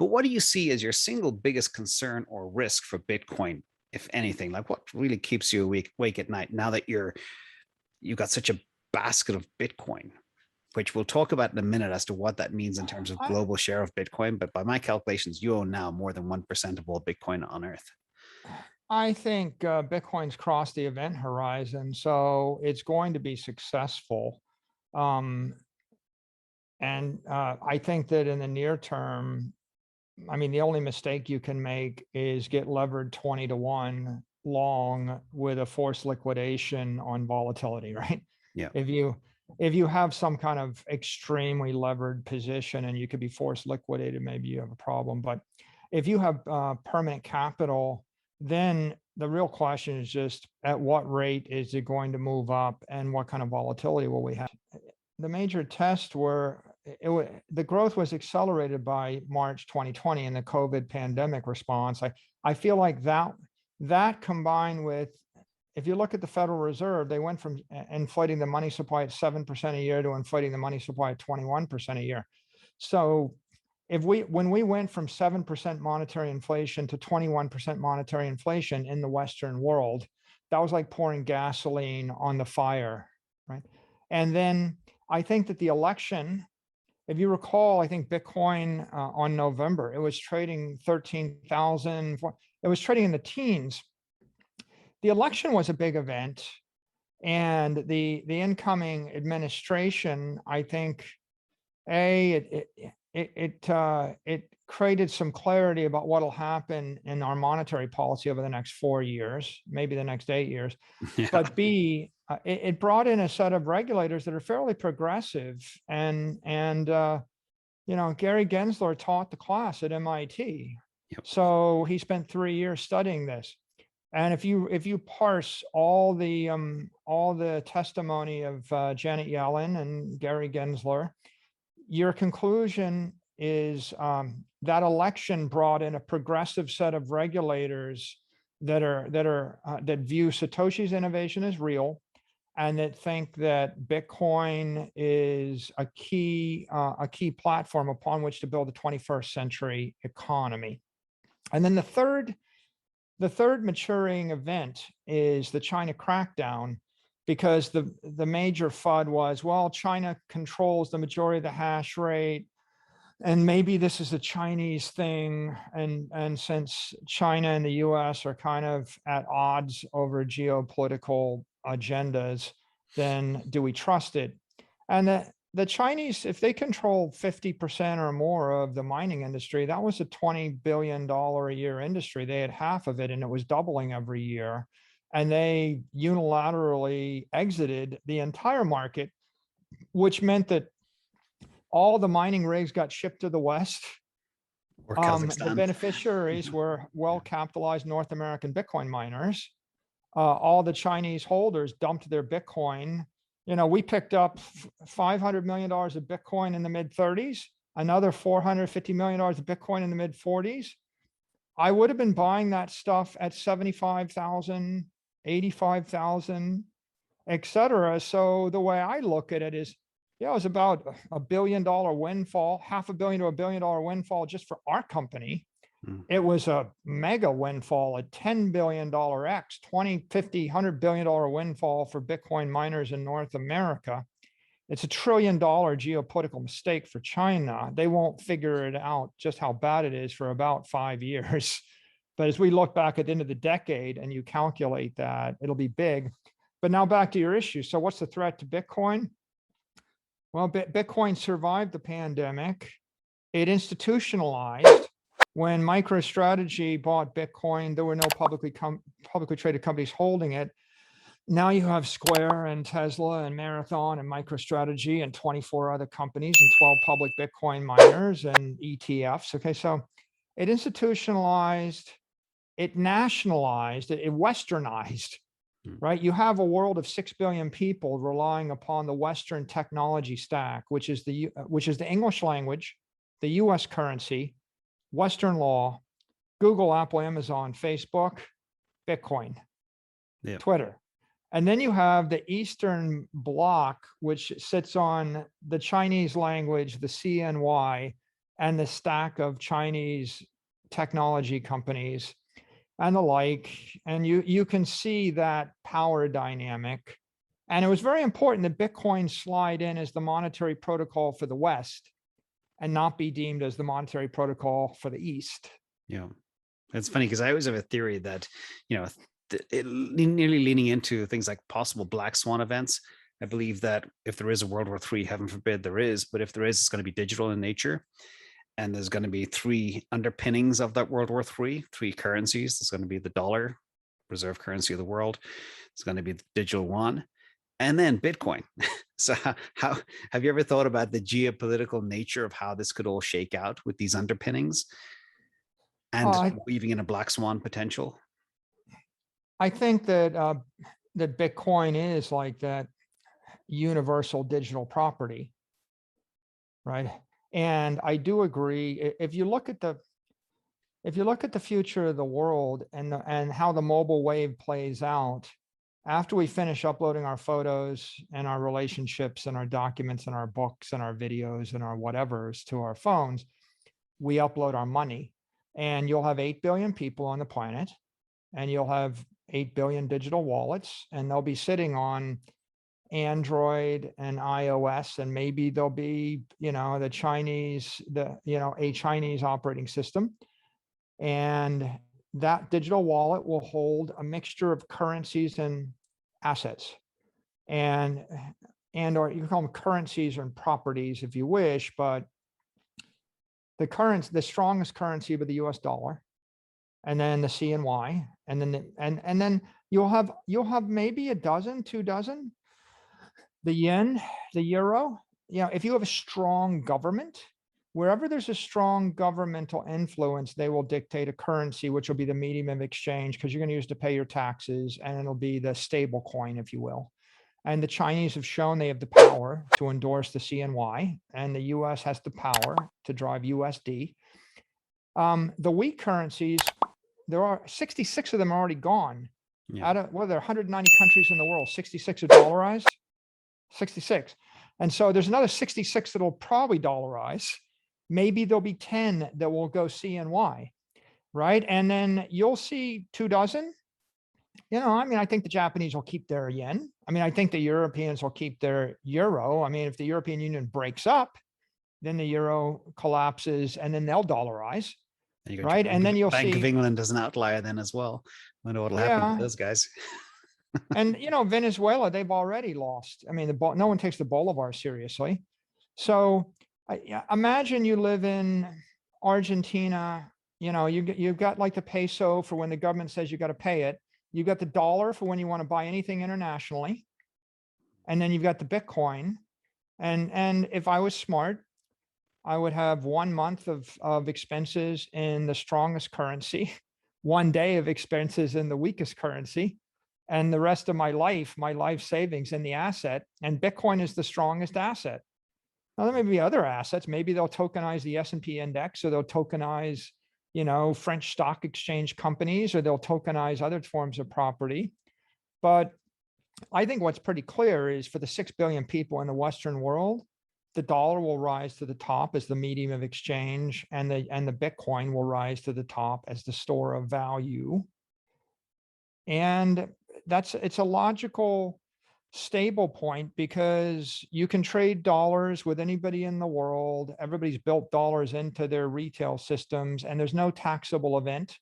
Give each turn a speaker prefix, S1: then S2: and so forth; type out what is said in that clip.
S1: But what do you see as your single biggest concern or risk for Bitcoin, if anything? Like what really keeps you awake at night now that you've got such a basket of Bitcoin, which we'll talk about in a minute as to what that means in terms of
S2: I,
S1: global share of Bitcoin. But by my calculations, you own now more than 1% of all Bitcoin on Earth.
S2: I think Bitcoin's crossed the event horizon, so it's going to be successful. Um, and I think that in the near term, I mean, the only mistake you can make is get levered 20 to 1 long with a forced liquidation on volatility, right?
S1: Yeah.
S2: If you if you have some kind of extremely levered position and you could be forced liquidated, maybe you have a problem. But if you have permanent capital, then the real question is just at what rate is it going to move up and what kind of volatility will we have? The major tests were the growth was accelerated by March 2020 in the COVID pandemic response. I feel like that combined with, if you look at the Federal Reserve, they went from inflating the money supply at 7% a year to inflating the money supply at 21% a year. So when we went from 7% monetary inflation to 21% monetary inflation in the Western world, that was like pouring gasoline on the fire, right? And then I think that the election, if you recall, I think Bitcoin on November, it was trading 13,000. It was trading in the teens. The election was a big event, and the incoming administration, I think, it created some clarity about what will happen in our monetary policy over the next 4 years, maybe the next 8 years.
S1: Yeah.
S2: But B, it brought in a set of regulators that are fairly progressive, and Gary Gensler taught the class at MIT,
S1: Yep.
S2: so he spent 3 years studying this. And if you parse all the testimony of Janet Yellen and Gary Gensler, your conclusion is that election brought in a progressive set of regulators that view Satoshi's innovation as real, and that think that Bitcoin is a key platform upon which to build a 21st century economy. And then the third maturing event is the China crackdown, because the major FUD was, well, China controls the majority of the hash rate, and maybe this is a Chinese thing. And since China and the US are kind of at odds over geopolitical agendas, then do we trust it? And the Chinese, if they control 50% or more of the mining industry, that was a $20 billion a year industry. They had half of it, and it was doubling every year. And they unilaterally exited the entire market, which meant that all the mining rigs got shipped to the West.
S1: Or
S2: The
S1: Kazakhstan.
S2: beneficiaries were well-capitalized North American Bitcoin miners. All the Chinese holders dumped their Bitcoin. We picked up $500 million of Bitcoin in the mid 30s, another $450 million of Bitcoin in the mid 40s. I would have been buying that stuff at 75,000, 85,000, et cetera. So the way I look at it is, it was about $1 billion windfall, $500 million to $1 billion windfall just for our company. It was a mega windfall, a $10 billion X, 20, 50, $100 billion windfall for Bitcoin miners in North America. It's $1 trillion geopolitical mistake for China. They won't figure it out just how bad it is for about 5 years. But as we look back at the end of the decade and you calculate that, it'll be big. But now back to your issue. So what's the threat to Bitcoin? Well, Bitcoin survived the pandemic. It institutionalized. When MicroStrategy bought Bitcoin, there were no publicly traded companies holding it. Now you have Square and Tesla and Marathon and MicroStrategy and 24 other companies and 12 public Bitcoin miners and ETFs. Okay, so it institutionalized, it nationalized, it westernized, right? You have a world of 6 billion people relying upon the Western technology stack, which is the English language, the US currency, Western law, Google, Apple, Amazon, Facebook, Bitcoin, Twitter. And then you have the Eastern Bloc, which sits on the Chinese language, the CNY, and the stack of Chinese technology companies and the like. And you can see that power dynamic. And it was very important that Bitcoin slide in as the monetary protocol for the West and not be deemed as the monetary protocol for the East.
S1: Yeah. It's funny because I always have a theory that, you know, nearly leaning into things like possible black swan events. I believe that if there is a World War III, heaven forbid there is, but if there is, it's going to be digital in nature. And there's going to be three underpinnings of that World War III, three currencies. There's going to be the dollar, reserve currency of the world. It's going to be the digital yuan, and then Bitcoin. So how have you ever thought about the geopolitical nature of how this could all shake out with these underpinnings and
S2: Uh,
S1: weaving in a black swan potential?
S2: I think that that Bitcoin is like that universal digital property, right? And I do agree. If you look at the future of the world and how the mobile wave plays out, after we finish uploading our photos and our relationships and our documents and our books and our videos and our whatevers to our phones, we upload our money. And you'll have 8 billion people on the planet, and you'll have 8 billion digital wallets, and they'll be sitting on Android and iOS, and maybe there'll be, a Chinese operating system. And that digital wallet will hold a mixture of currencies and assets. And or you can call them currencies and properties if you wish, but the strongest currency will be the US dollar, and then the CNY, and then and then you'll have maybe a dozen, 2 dozen, the yen, the euro. If you have a strong government, wherever there's a strong governmental influence, they will dictate a currency, which will be the medium of exchange, because you're going to use to pay your taxes, and it'll be the stable coin, if you will. And the Chinese have shown they have the power to endorse the CNY, and the US has the power to drive USD. The weak currencies, there are 66 of them already gone.
S1: Yeah.
S2: Out of, there are 190 countries in the world, 66 are dollarized. 66. And so there's another 66 that'll probably dollarize. Maybe there'll be 10 that will go CNY, right? And then you'll see 2 dozen. I think the Japanese will keep their yen. I think the Europeans will keep their euro. If the European Union breaks up, then the euro collapses, and then they'll dollarize, right? And then you'll
S1: Bank of
S2: see,
S1: England as an outlier then as well. I wonder what'll happen to
S2: yeah.
S1: those guys.
S2: And Venezuela, they've already lost. No one takes the Bolivar seriously. So imagine you live in Argentina. You've got like the peso for when the government says you got to pay it. You've got the dollar for when you want to buy anything internationally, and then you've got the Bitcoin. And if I was smart, I would have 1 month of expenses in the strongest currency, 1 day of expenses in the weakest currency, and the rest of my life savings in the asset. And Bitcoin is the strongest asset. Now, there may be other assets. Maybe they'll tokenize the S&P index, or they'll tokenize, French stock exchange companies, or they'll tokenize other forms of property. But I think what's pretty clear is, for the 6 billion people in the Western world, the dollar will rise to the top as the medium of exchange, and the Bitcoin will rise to the top as the store of value. And it's a logical stable point, because you can trade dollars with anybody in the world. Everybody's built dollars into their retail systems, and there's no taxable event.